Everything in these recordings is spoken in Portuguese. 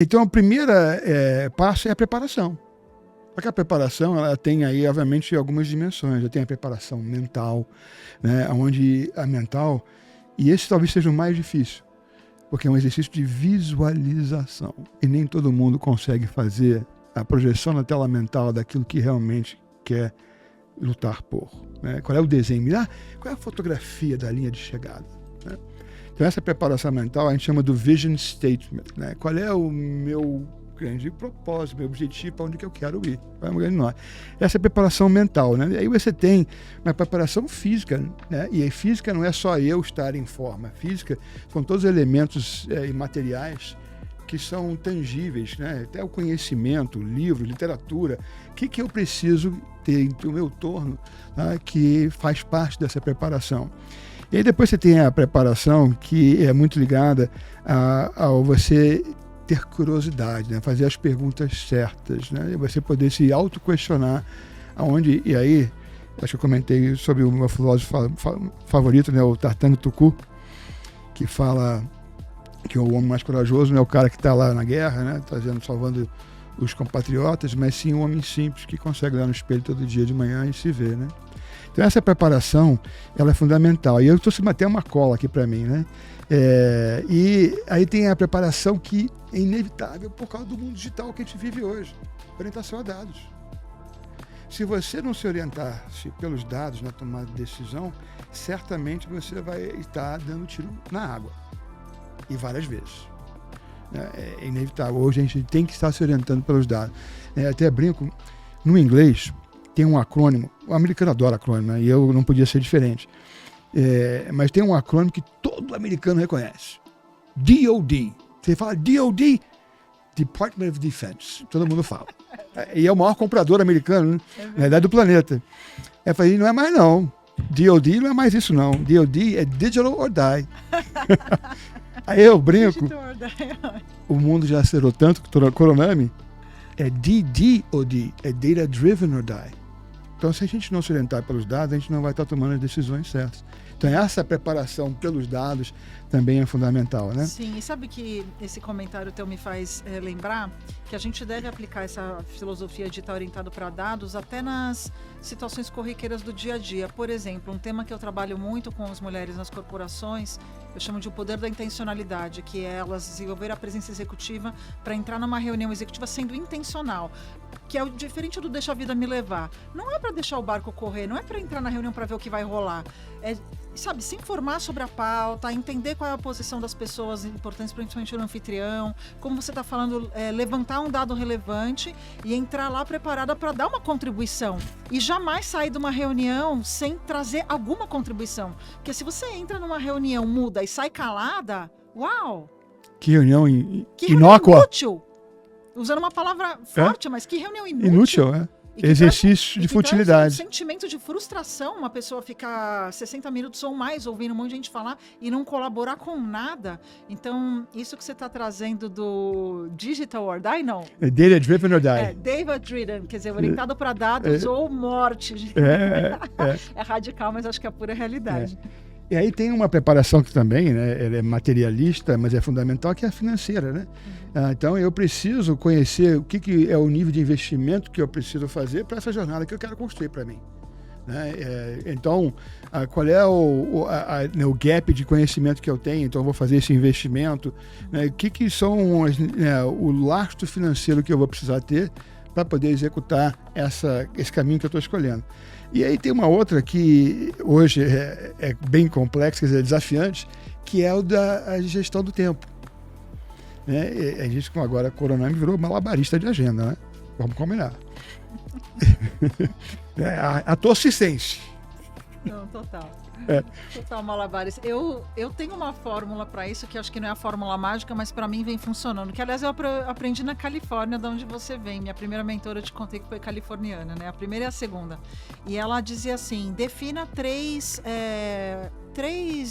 Então, o primeiro passo é a preparação. Porque a preparação, ela tem aí, obviamente, algumas dimensões. Eu tenho a preparação mental, né, onde a mental, e esse talvez seja o mais difícil, porque é um exercício de visualização. E nem todo mundo consegue fazer a projeção na tela mental daquilo que realmente quer lutar por. Né? Qual é o desenho? Qual é a fotografia da linha de chegada? Né? Então, essa preparação mental a gente chama do vision statement. Né? Qual é o meu grande propósito, meu objetivo, para onde que eu quero ir? Qual é o meu grande norte? Essa é a preparação mental. Né? E aí você tem uma preparação física. Né? E a física não é só eu estar em forma. Física são todos os elementos imateriais que são tangíveis, né? Até o conhecimento, livro, literatura. O que eu preciso ter no meu torno, tá? Que faz parte dessa preparação. E aí depois você tem a preparação que é muito ligada ao você ter curiosidade, né? Fazer as perguntas certas, né? E você poder se auto-questionar aonde... E aí, acho que eu comentei sobre o meu filósofo favorito, né? O Tartano Tuku, que fala que o homem mais corajoso não é o cara que está lá na guerra, né? Salvando os compatriotas, mas sim o homem simples que consegue olhar no espelho todo dia de manhã e se ver, né? Então essa preparação, ela é fundamental. E eu trouxe até uma cola aqui para mim, né? E aí tem a preparação que é inevitável por causa do mundo digital que a gente vive hoje. Orientação a dados. Se você não se orientar pelos dados na tomada de decisão, certamente você vai estar dando tiro na água. E várias vezes. É inevitável. Hoje a gente tem que estar se orientando pelos dados. Até brinco, no inglês tem um acrônimo, o americano adora acrônimo, né? E eu não podia ser diferente. Mas tem um acrônimo que todo americano reconhece. DOD. Você fala DOD, Department of Defense. Todo mundo fala. E é o maior comprador americano, né? Na verdade, do planeta. Eu falei, não é mais não. DOD não é mais isso não. DOD é Digital or Die. Aí eu brinco, o mundo já acerou tanto que o Coronami é DDoD, é Data Driven or Die. Então, se a gente não se orientar pelos dados, a gente não vai estar tomando as decisões certas. Então, essa preparação pelos dados também é fundamental, né? Sim, e sabe que esse comentário teu me faz lembrar que a gente deve aplicar essa filosofia de estar orientado para dados até nas situações corriqueiras do dia a dia. Por exemplo, um tema que eu trabalho muito com as mulheres nas corporações, eu chamo de o poder da intencionalidade, que é elas desenvolver a presença executiva para entrar numa reunião executiva sendo intencional, que é diferente do deixar a vida me levar. Não é para deixar o barco correr, não é para entrar na reunião para ver o que vai rolar. Sabe, se informar sobre a pauta, entender qual é a posição das pessoas importantes, principalmente no anfitrião, como você está falando, levantar um dado relevante e entrar lá preparada para dar uma contribuição. E jamais sair de uma reunião sem trazer alguma contribuição. Porque se você entra numa reunião muda e sai calada, uau! Que reunião que inócua. Reunião inútil! Usando uma palavra forte, mas que reunião inútil. Inútil, exercício de futilidade. Um sentimento de frustração, uma pessoa ficar 60 minutos ou mais ouvindo um monte de gente falar e não colaborar com nada. Então, isso que você está trazendo do Digital or Die, não? É Data Driven or Die. Data Driven, quer dizer, orientado para dados ou morte. É radical, mas acho que é a pura realidade. E aí tem uma preparação que também, né, ela é materialista, mas é fundamental, que é a financeira, né? Então eu preciso conhecer o que é o nível de investimento que eu preciso fazer para essa jornada que eu quero construir para mim. Né? Então, qual é o gap de conhecimento que eu tenho? Então eu vou fazer esse investimento. Né? O que são o lastro financeiro que eu vou precisar ter para poder executar esse caminho que eu estou escolhendo? E aí tem uma outra que hoje é bem complexa, quer dizer, desafiante, que é o da gestão do tempo. Né? A gente, como agora, Coronami virou malabarista de agenda, né? Vamos combinar. A tossicense. Não, total. Total malabares. Eu tenho uma fórmula para isso, que acho que não é a fórmula mágica, mas para mim vem funcionando. Que, aliás, eu aprendi na Califórnia, de onde você vem. Minha primeira mentora, eu te contei que foi californiana, né? A primeira e a segunda. E ela dizia assim, defina três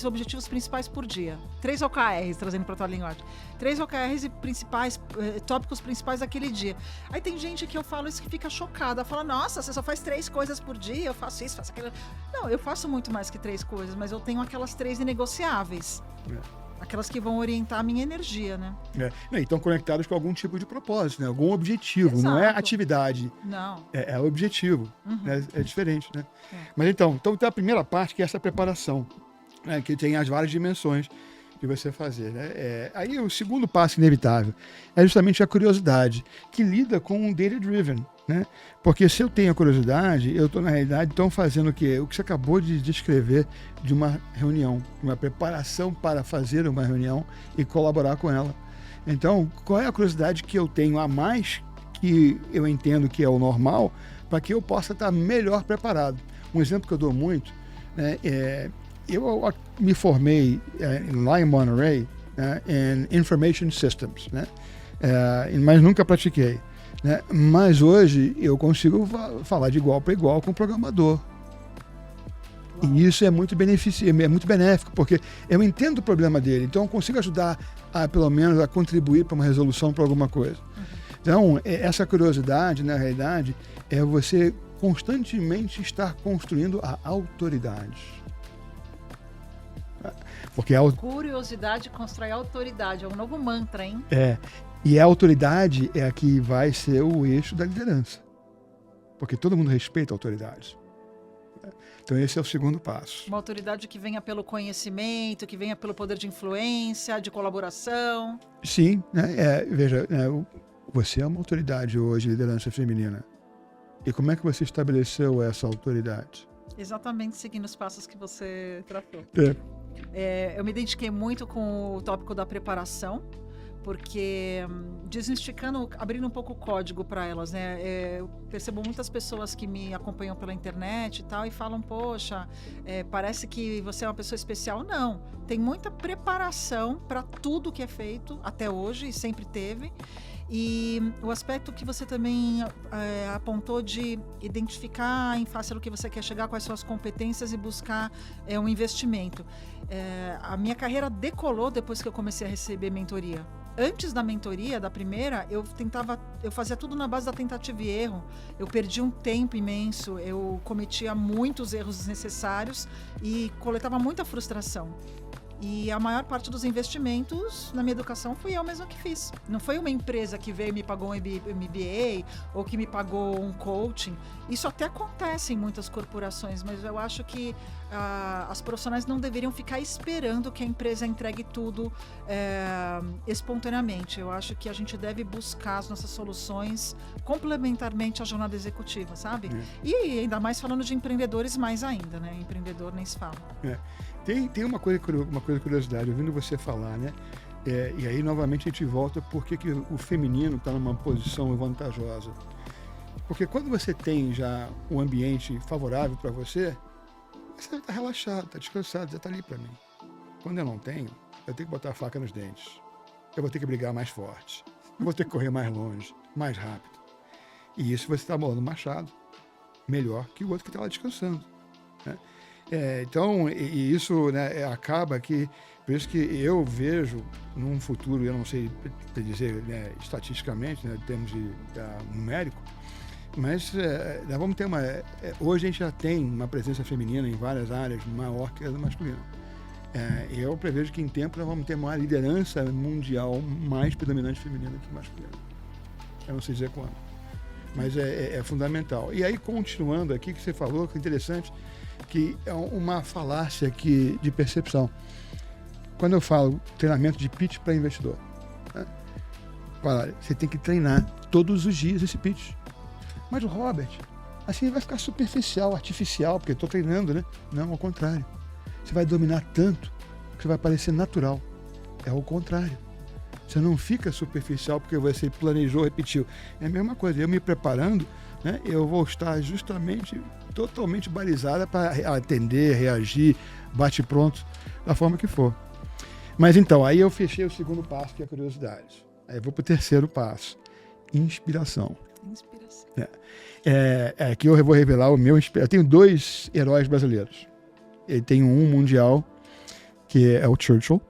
objetivos principais por dia. 3 OKRs, trazendo para tua linguagem. 3 OKRs principais, tópicos principais daquele dia. Aí tem gente que eu falo isso que fica chocada. Fala, nossa, você só faz 3 coisas por dia, eu faço isso, faço aquilo. Não, eu faço muito mais que 3 coisas, mas eu tenho aquelas 3 inegociáveis. aquelas que vão orientar a minha energia, né? E estão conectadas com algum tipo de propósito, né? Algum objetivo. Não é atividade. Não. É objetivo. Né? É diferente, né? Mas então tem a primeira parte, que é essa preparação, né? Que tem as várias dimensões que você fazer, né? Aí o segundo passo inevitável é justamente a curiosidade, que lida com o data-driven, né? Porque se eu tenho a curiosidade, eu estou, na realidade, fazendo o quê? O que você acabou de descrever de uma reunião, uma preparação para fazer uma reunião e colaborar com ela. Então, qual é a curiosidade que eu tenho a mais, que eu entendo que é o normal, para que eu possa estar melhor preparado? Um exemplo que eu dou muito, né, eu me formei lá em Monterey, em Information Systems, né, mas nunca pratiquei. Né? Mas hoje eu consigo falar de igual para igual com o programador. E isso é muito benéfico, porque eu entendo o problema dele, então eu consigo ajudar, pelo menos, a contribuir para uma resolução para alguma coisa. Então, essa curiosidade, na realidade, é você constantemente estar construindo a autoridade. Porque curiosidade constrói autoridade, é um novo mantra, hein? E a autoridade é a que vai ser o eixo da liderança. Porque todo mundo respeita a autoridade. Então esse é o segundo passo. Uma autoridade que venha pelo conhecimento, que venha pelo poder de influência, de colaboração. Sim, né? Veja, você é uma autoridade hoje, liderança feminina. E como é que você estabeleceu essa autoridade? Exatamente seguindo os passos que você tratou. Eu me identifiquei muito com o tópico da preparação, porque desmistificando, abrindo um pouco o código para elas, né? Eu percebo muitas pessoas que me acompanham pela internet e tal e falam, poxa, parece que você é uma pessoa especial. Não, tem muita preparação para tudo que é feito até hoje e sempre teve. E o aspecto que você também apontou de identificar em face do que você quer chegar, quais são as competências e buscar um investimento. A minha carreira decolou depois que eu comecei a receber mentoria. Antes da mentoria, da primeira, eu fazia tudo na base da tentativa e erro. Eu perdi um tempo imenso, eu cometia muitos erros desnecessários e coletava muita frustração. E a maior parte dos investimentos na minha educação fui eu mesma que fiz. Não foi uma empresa que veio e me pagou um MBA ou que me pagou um coaching. Isso até acontece em muitas corporações, mas eu acho que as profissionais não deveriam ficar esperando que a empresa entregue tudo espontaneamente. Eu acho que a gente deve buscar as nossas soluções complementarmente à jornada executiva, sabe? E ainda mais falando de empreendedores, mais ainda, né? Empreendedor nem se fala. Tem uma coisa curiosidade, ouvindo você falar, né? E aí, novamente, a gente volta porque que o feminino está numa posição vantajosa. Porque quando você tem já um ambiente favorável para você está relaxado, está descansado, já está ali para mim. Quando eu não tenho, eu tenho que botar a faca nos dentes. Eu vou ter que brigar mais forte. Eu vou ter que correr mais longe, mais rápido. E isso você está bolando machado melhor que o outro que está lá descansando, né? Então, isso, né, acaba que, por isso que eu vejo num futuro, eu não sei dizer, né, estatisticamente, né, em termos de numérico, mas nós vamos ter hoje a gente já tem uma presença feminina em várias áreas maior que a da masculina. Eu prevejo que em tempo nós vamos ter uma liderança mundial mais predominante feminina que masculina. Eu não sei dizer quando, mas é fundamental. E aí, continuando aqui, que você falou, que é interessante, que é uma falácia aqui de percepção. Quando eu falo treinamento de pitch para investidor, né? Você tem que treinar todos os dias esse pitch. Mas o Robert, assim vai ficar superficial, artificial, porque eu estou treinando, né? Não, ao contrário. Você vai dominar tanto que você vai parecer natural. É o contrário. Você não fica superficial porque você planejou, repetiu. É a mesma coisa. Eu me preparando, né? Eu vou estar justamente totalmente balizada para atender, reagir, bate pronto, da forma que for. Mas então, aí eu fechei o segundo passo, que é a curiosidade. Aí eu vou para o terceiro passo, inspiração. Aqui eu vou revelar o meu... Eu tenho 2 heróis brasileiros. Eu tenho um mundial, que é o Churchill.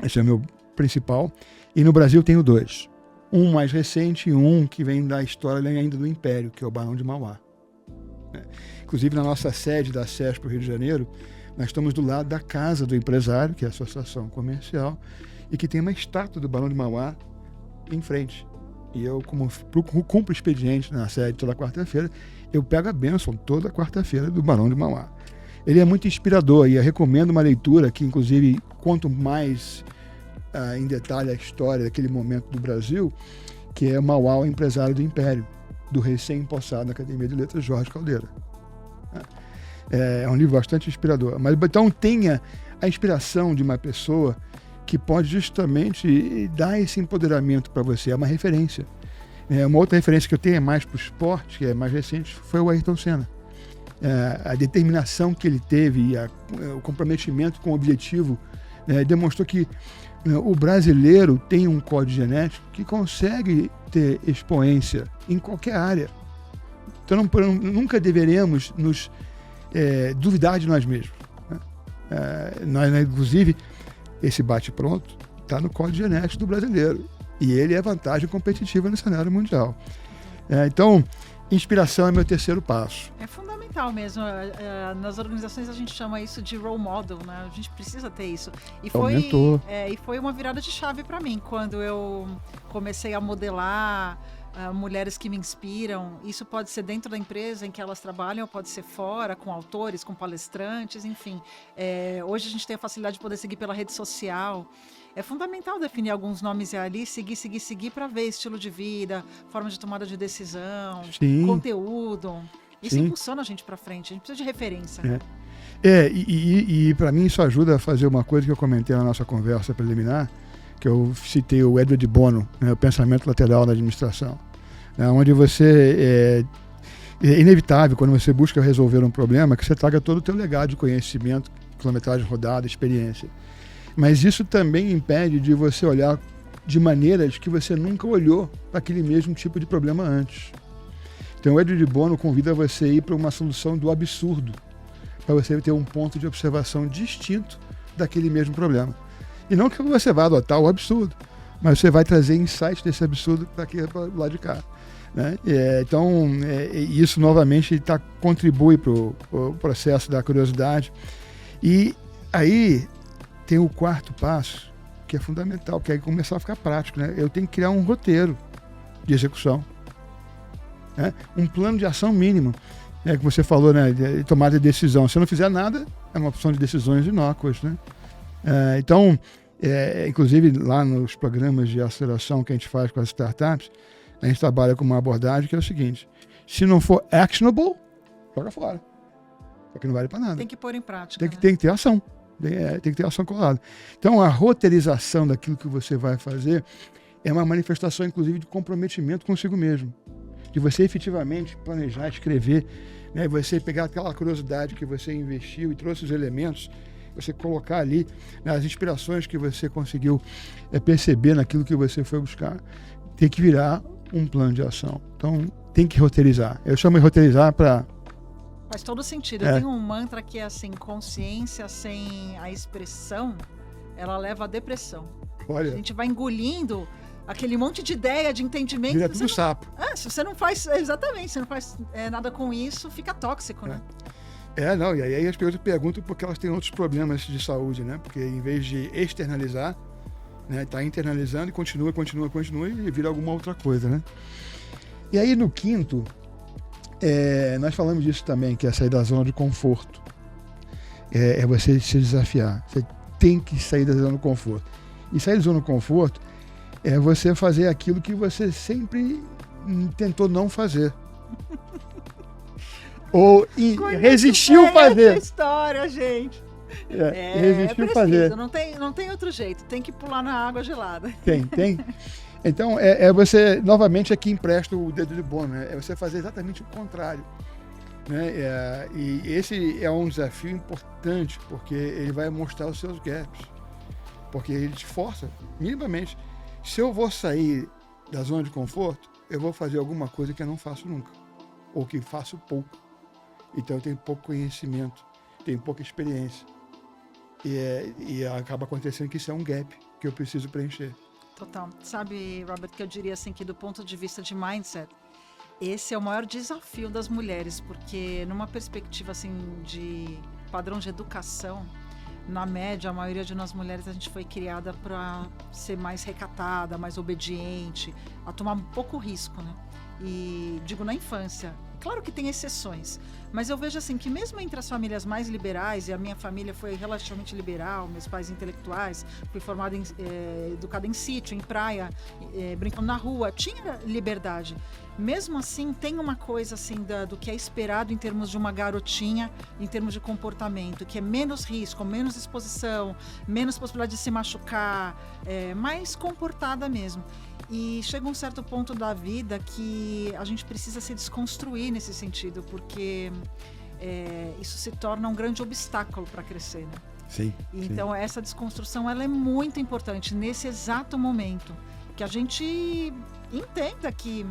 Esse é o meu principal. E no Brasil tenho 2. Um mais recente e um que vem da história ainda do Império, que é o Barão de Mauá. Inclusive, na nossa sede da CESP, Rio de Janeiro, Nós estamos do lado da casa do empresário, que é a associação comercial, e que tem uma estátua do Barão de Mauá em frente. E eu, como cumpro expediente na sede toda quarta-feira, eu pego a bênção toda quarta-feira do Barão de Mauá. Ele é muito inspirador e eu recomendo uma leitura que, inclusive, quanto mais em detalhe a história daquele momento do Brasil, que é Mauá, o empresário do Império, do recém-empossado na Academia de Letras, Jorge Caldeira. É um livro bastante inspirador. Mas então tenha a inspiração de uma pessoa que pode justamente dar esse empoderamento para você. É uma referência. Uma outra referência que eu tenho é mais para o esporte, que é mais recente, foi o Ayrton Senna. A determinação que ele teve e o comprometimento com o objetivo demonstrou que o brasileiro tem um código genético que consegue ter expoência em qualquer área. Então nunca deveremos nos duvidar de nós mesmos. Nós, inclusive, esse bate-pronto está no código genético do brasileiro. E ele é vantagem competitiva no cenário mundial. Então, inspiração é meu terceiro passo. É fundamental mesmo. Nas organizações a gente chama isso de role model, né? A gente precisa ter isso. E foi uma virada de chave para mim, quando eu comecei a modelar mulheres que me inspiram. Isso pode ser dentro da empresa em que elas trabalham, pode ser fora, com autores, com palestrantes, enfim. Hoje a gente tem a facilidade de poder seguir pela rede social. É fundamental definir alguns nomes ali, seguir para ver estilo de vida, forma de tomada de decisão, conteúdo. Isso impulsiona a gente para frente, a gente precisa de referência. E para mim isso ajuda a fazer uma coisa que eu comentei na nossa conversa preliminar, que eu citei o Edward Bono, o pensamento lateral da administração, onde você é inevitável, quando você busca resolver um problema, que você traga todo o teu legado de conhecimento, quilometragem rodada, experiência. Mas isso também impede de você olhar de maneiras que você nunca olhou para aquele mesmo tipo de problema antes. Então o Edward Bono convida você a ir para uma solução do absurdo, para você ter um ponto de observação distinto daquele mesmo problema. E não que você vá adotar o absurdo, mas você vai trazer insights desse absurdo para o lado de cá. Então, isso novamente contribui para o processo da curiosidade. E aí tem o quarto passo, que é fundamental, que é começar a ficar prático. Eu tenho que criar um roteiro de execução. Um plano de ação mínimo. Que você falou, de tomada de decisão. Se eu não fizer nada, é uma opção de decisões inócuas. Então, inclusive lá nos programas de aceleração que a gente faz com as startups, a gente trabalha com uma abordagem que é o seguinte: se não for actionable, joga fora. Porque não vale para nada. Tem que pôr em prática. Tem que ter ação. Tem que ter ação colada. Então, a roteirização daquilo que você vai fazer é uma manifestação, inclusive, de comprometimento consigo mesmo. De você efetivamente planejar, escrever, você pegar aquela curiosidade que você investiu e trouxe os elementos, você colocar ali as inspirações que você conseguiu perceber naquilo que você foi buscar. Tem que virar um plano de ação. Então, tem que roteirizar. Eu chamo de roteirizar para... Faz todo sentido. Eu tenho um mantra que é assim: consciência sem a expressão, ela leva à depressão. Olha. A gente vai engolindo aquele monte de ideia, de entendimento. Vira tudo sapo. Se você não faz, exatamente, você não faz nada com isso, fica tóxico, né? E aí as pessoas perguntam porque elas têm outros problemas de saúde, Porque em vez de externalizar, tá internalizando e continua e vira alguma outra coisa, E aí no quinto, nós falamos disso também, que é sair da zona de conforto. É você se desafiar. Você tem que sair da zona de conforto. E sair da zona de conforto é você fazer aquilo que você sempre tentou não fazer. Ou resistiu fazer. Essa história, gente. Resistiu fazer. Não tem outro jeito. Tem que pular na água gelada. Tem. Então, você, novamente, aqui empresta o dedo de Bono, É você fazer exatamente o contrário. E esse é um desafio importante, porque ele vai mostrar os seus gaps. Porque ele te força, minimamente. Se eu vou sair da zona de conforto, eu vou fazer alguma coisa que eu não faço nunca. Ou que faço pouco. Então, eu tenho pouco conhecimento, tenho pouca experiência. E acaba acontecendo que isso é um gap que eu preciso preencher. Total. Sabe, Robert, que eu diria assim que do ponto de vista de mindset, esse é o maior desafio das mulheres, porque numa perspectiva assim de padrão de educação, na média, a maioria de nós mulheres, a gente foi criada para ser mais recatada, mais obediente, a tomar pouco risco, né? E digo na infância. Claro que tem exceções, mas eu vejo assim que mesmo entre as famílias mais liberais, e a minha família foi relativamente liberal, meus pais intelectuais, fui formada, educada em sítio, em praia, brincando na rua, tinha liberdade. Mesmo assim, tem uma coisa assim do que é esperado em termos de uma garotinha, em termos de comportamento, que é menos risco, menos exposição, menos possibilidade de se machucar, mais comportada mesmo. E chega um certo ponto da vida que a gente precisa se desconstruir nesse sentido, porque isso se torna um grande obstáculo para crescer, né? Sim. Então, essa desconstrução ela é muito importante nesse exato momento, que a gente entenda que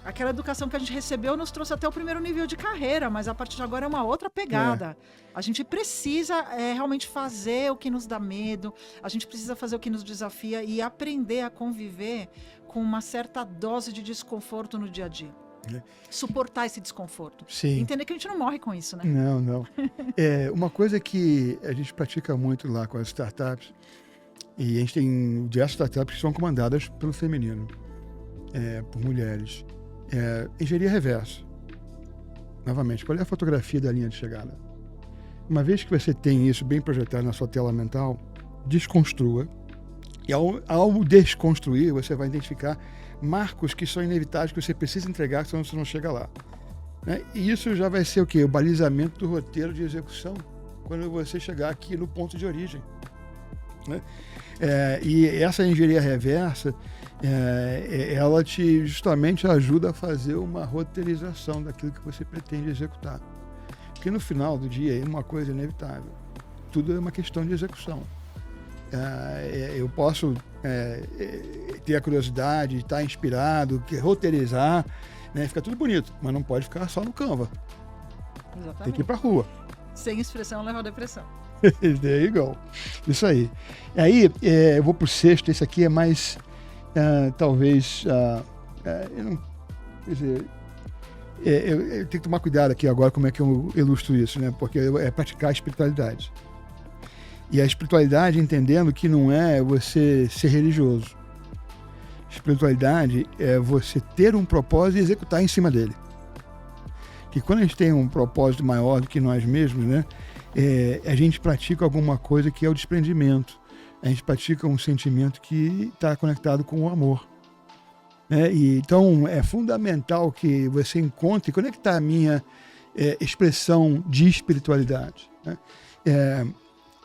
aquela educação que a gente recebeu nos trouxe até o primeiro nível de carreira, mas a partir de agora é uma outra pegada. A gente precisa realmente fazer o que nos dá medo, a gente precisa fazer o que nos desafia e aprender a conviver com uma certa dose de desconforto no dia a dia. Suportar esse desconforto. Sim. Entender que a gente não morre com isso, né? Não. Uma coisa que a gente pratica muito lá com as startups, e a gente tem diversas startups que são comandadas pelo feminino, por mulheres. Engenharia reversa. Novamente, qual é a fotografia da linha de chegada? Uma vez que você tem isso bem projetado na sua tela mental, desconstrua. E ao desconstruir, você vai identificar marcos que são inevitáveis, que você precisa entregar, senão você não chega lá. Né? E isso já vai ser o quê? O balizamento do roteiro de execução, quando você chegar aqui no ponto de origem. Né? E essa engenharia reversa, ela te justamente ajuda a fazer uma roteirização daquilo que você pretende executar. Porque no final do dia é uma coisa inevitável. Tudo é uma questão de execução. Eu posso ter a curiosidade, estar inspirado, roteirizar, né? Fica tudo bonito, mas não pode ficar só no Canva. Exatamente. Tem que ir para a rua. Sem expressão leva a depressão. There you go. Isso aí. Aí eu vou para o sexto. Esse aqui é mais, talvez, eu não, quer dizer, eu tenho que tomar cuidado aqui agora como é que eu ilustro isso, né? Porque é praticar a espiritualidade. E a espiritualidade entendendo que não é você ser religioso. Espiritualidade é você ter um propósito e executar em cima dele. Que quando a gente tem um propósito maior do que nós mesmos, né? A gente pratica alguma coisa que é o desprendimento. A gente pratica um sentimento que está conectado com o amor. Então, é fundamental que você encontre, quando é que está a minha expressão de espiritualidade? Né?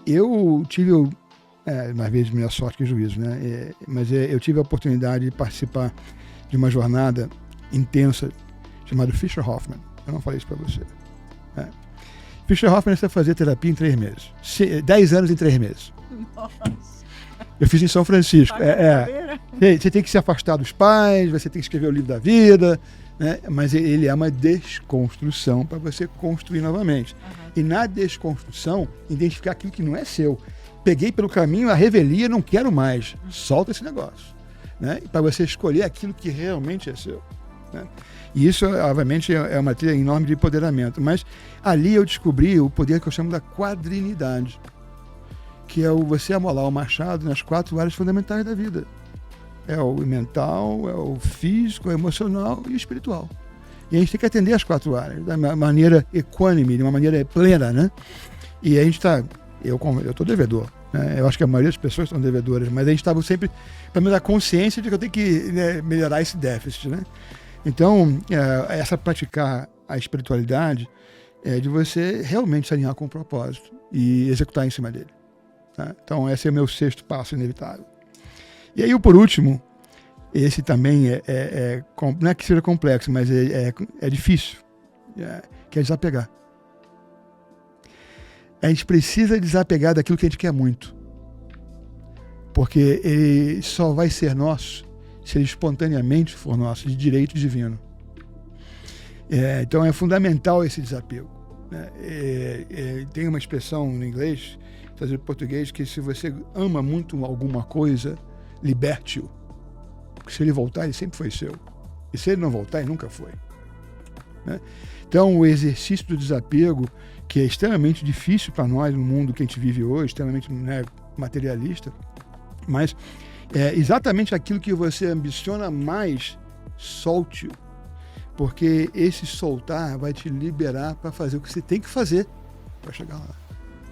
Eu tive, às vezes, melhor sorte que juízo, né? Mas eu tive a oportunidade de participar de uma jornada intensa chamada Fischer-Hoffmann. Eu não falei isso para você. Fischer-Hoffmann é fazer terapia em 3 meses. 10 anos em 3 meses. Nossa. Eu fiz em São Francisco. Você tem que se afastar dos pais, você tem que escrever o livro da vida, né? Mas ele é uma desconstrução para você construir novamente. Uhum. E na desconstrução, identificar aquilo que não é seu. Peguei pelo caminho a revelia, não quero mais. Solta esse negócio. Né? Para você escolher aquilo que realmente é seu. Né? E isso, obviamente, é uma trilha enorme de empoderamento. Mas ali eu descobri o poder que eu chamo da quadrinidade, que é você amolar o machado nas 4 áreas fundamentais da vida. É o mental, é o físico, é o emocional e o espiritual. E a gente tem que atender as 4 áreas, da maneira equânime, de uma maneira plena, né? E a gente está... Eu estou devedor, né? Eu acho que a maioria das pessoas estão devedoras, mas a gente estava sempre para me dar consciência de que eu tenho que, né, melhorar esse déficit, né? Então, essa praticar a espiritualidade é de você realmente se alinhar com o propósito e executar em cima dele. Tá? Então, esse é o meu 6º passo inevitável. E aí, por último, esse também não é que seja complexo, mas é difícil, que é desapegar. A gente precisa desapegar daquilo que a gente quer muito, porque ele só vai ser nosso se ele espontaneamente for nosso, de direito divino. Então é fundamental esse desapego. Né? Tem uma expressão no inglês, traduzido em português, que se você ama muito alguma coisa, liberte-o. Porque se ele voltar, ele sempre foi seu. E se ele não voltar, ele nunca foi. Né? Então o exercício do desapego que é extremamente difícil para nós no mundo que a gente vive hoje, extremamente, né, materialista, mas é exatamente aquilo que você ambiciona mais, solte-o, porque esse soltar vai te liberar para fazer o que você tem que fazer para chegar lá.